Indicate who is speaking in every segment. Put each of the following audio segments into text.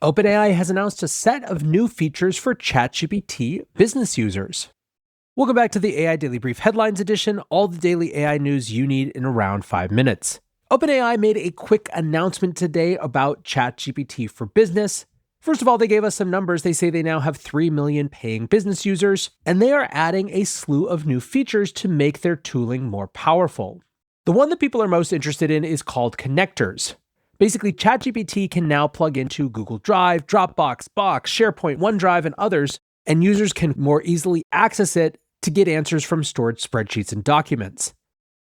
Speaker 1: OpenAI has announced a set of new features for ChatGPT business users. Welcome back to the AI Daily Brief Headlines Edition, all the daily AI news you need in around 5 minutes. OpenAI made a quick announcement today about ChatGPT for business. First of all, they gave us some numbers. They say they now have 3 million paying business users, and they are adding a slew of new features to make their tooling more powerful. The one that people are most interested in is called connectors. Basically, ChatGPT can now plug into Google Drive, Dropbox, Box, SharePoint, OneDrive, and others, and users can more easily access it to get answers from stored spreadsheets and documents.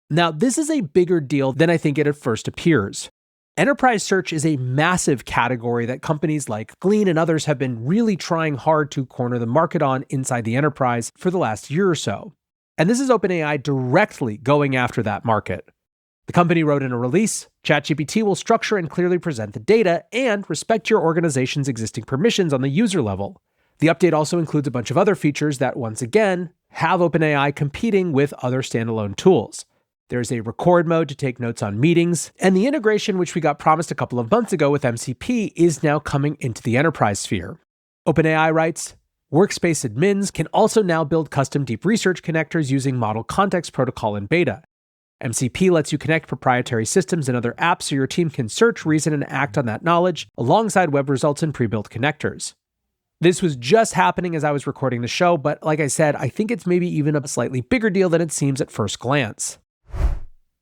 Speaker 1: Now, this is a bigger deal than I think it at first appears. Enterprise search is a massive category that companies like Glean and others have been really trying hard to corner the market on inside the enterprise for the last year or so. And this is OpenAI directly going after that market. The company wrote in a release, ChatGPT will structure and clearly present the data and respect your organization's existing permissions on the user level. The update also includes a bunch of other features that, once again, have OpenAI competing with other standalone tools. There's a record mode to take notes on meetings, and the integration, which we got promised a couple of months ago with MCP, is now coming into the enterprise sphere. OpenAI writes, workspace admins can also now build custom deep research connectors using Model Context Protocol in beta. MCP lets you connect proprietary systems and other apps so your team can search, reason, and act on that knowledge alongside web results and pre-built connectors. This was just happening as I was recording the show, but like I said, I think it's maybe even a slightly bigger deal than it seems at first glance.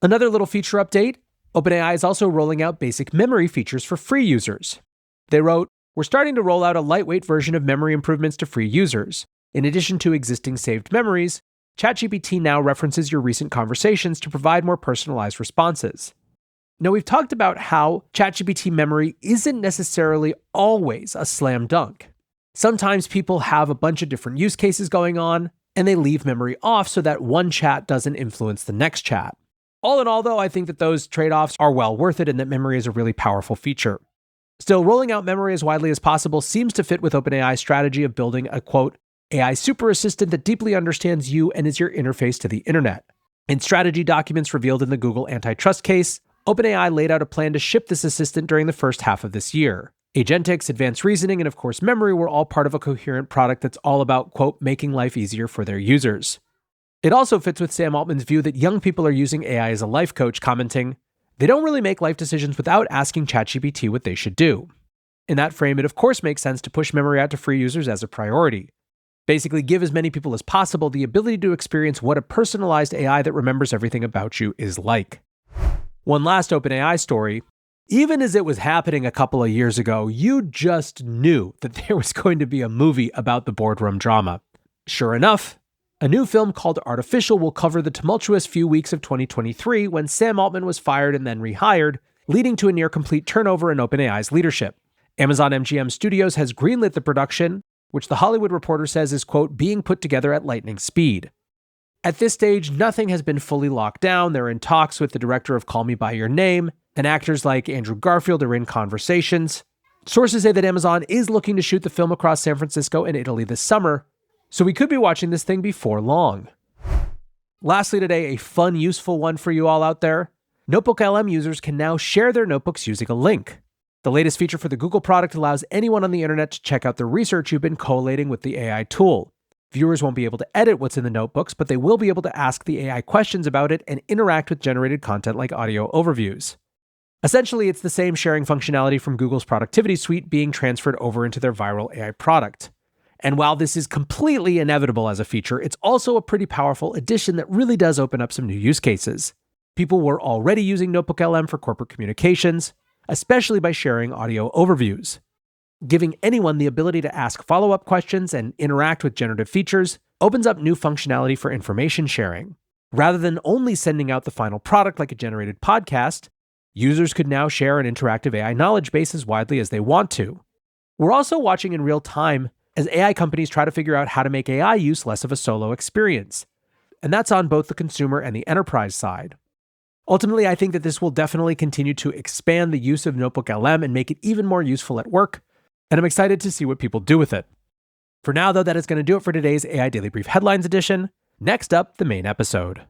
Speaker 1: Another little feature update, OpenAI is also rolling out basic memory features for free users. They wrote, we're starting to roll out a lightweight version of memory improvements to free users. In addition to existing saved memories, ChatGPT now references your recent conversations to provide more personalized responses. Now, we've talked about how ChatGPT memory isn't necessarily always a slam dunk. Sometimes people have a bunch of different use cases going on, and they leave memory off so that one chat doesn't influence the next chat. All in all, though, I think that those trade-offs are well worth it and that memory is a really powerful feature. Still, rolling out memory as widely as possible seems to fit with OpenAI's strategy of building a, quote, AI super assistant that deeply understands you and is your interface to the internet. In strategy documents revealed in the Google antitrust case, OpenAI laid out a plan to ship this assistant during the first half of this year. Agentics, advanced reasoning, and of course memory were all part of a coherent product that's all about, quote, making life easier for their users. It also fits with Sam Altman's view that young people are using AI as a life coach, commenting, they don't really make life decisions without asking ChatGPT what they should do. In that frame, it of course makes sense to push memory out to free users as a priority. Basically, give as many people as possible the ability to experience what a personalized AI that remembers everything about you is like. One last OpenAI story. Even as it was happening a couple of years ago, you just knew that there was going to be a movie about the boardroom drama. Sure enough, a new film called Artificial will cover the tumultuous few weeks of 2023 when Sam Altman was fired and then rehired, leading to a near-complete turnover in OpenAI's leadership. Amazon MGM Studios has greenlit the production, which The Hollywood Reporter says is, quote, being put together at lightning speed. At this stage, nothing has been fully locked down. They're in talks with the director of Call Me By Your Name, and actors like Andrew Garfield are in conversations. Sources say that Amazon is looking to shoot the film across San Francisco and Italy this summer, so we could be watching this thing before long. Lastly today, a fun, useful one for you all out there. Notebook LM users can now share their notebooks using a link. The latest feature for the Google product allows anyone on the internet to check out the research you've been collating with the AI tool. Viewers won't be able to edit what's in the notebooks, but they will be able to ask the AI questions about it and interact with generated content like audio overviews. Essentially, it's the same sharing functionality from Google's productivity suite being transferred over into their viral AI product. And while this is completely inevitable as a feature, it's also a pretty powerful addition that really does open up some new use cases. People were already using Notebook LM for corporate communications, especially by sharing audio overviews. Giving anyone the ability to ask follow-up questions and interact with generative features opens up new functionality for information sharing. Rather than only sending out the final product like a generated podcast, users could now share an interactive AI knowledge base as widely as they want to. We're also watching in real time as AI companies try to figure out how to make AI use less of a solo experience. And that's on both the consumer and the enterprise side. Ultimately, I think that this will definitely continue to expand the use of Notebook LM and make it even more useful at work, and I'm excited to see what people do with it. For now, though, that is going to do it for today's AI Daily Brief Headlines edition. Next up, the main episode.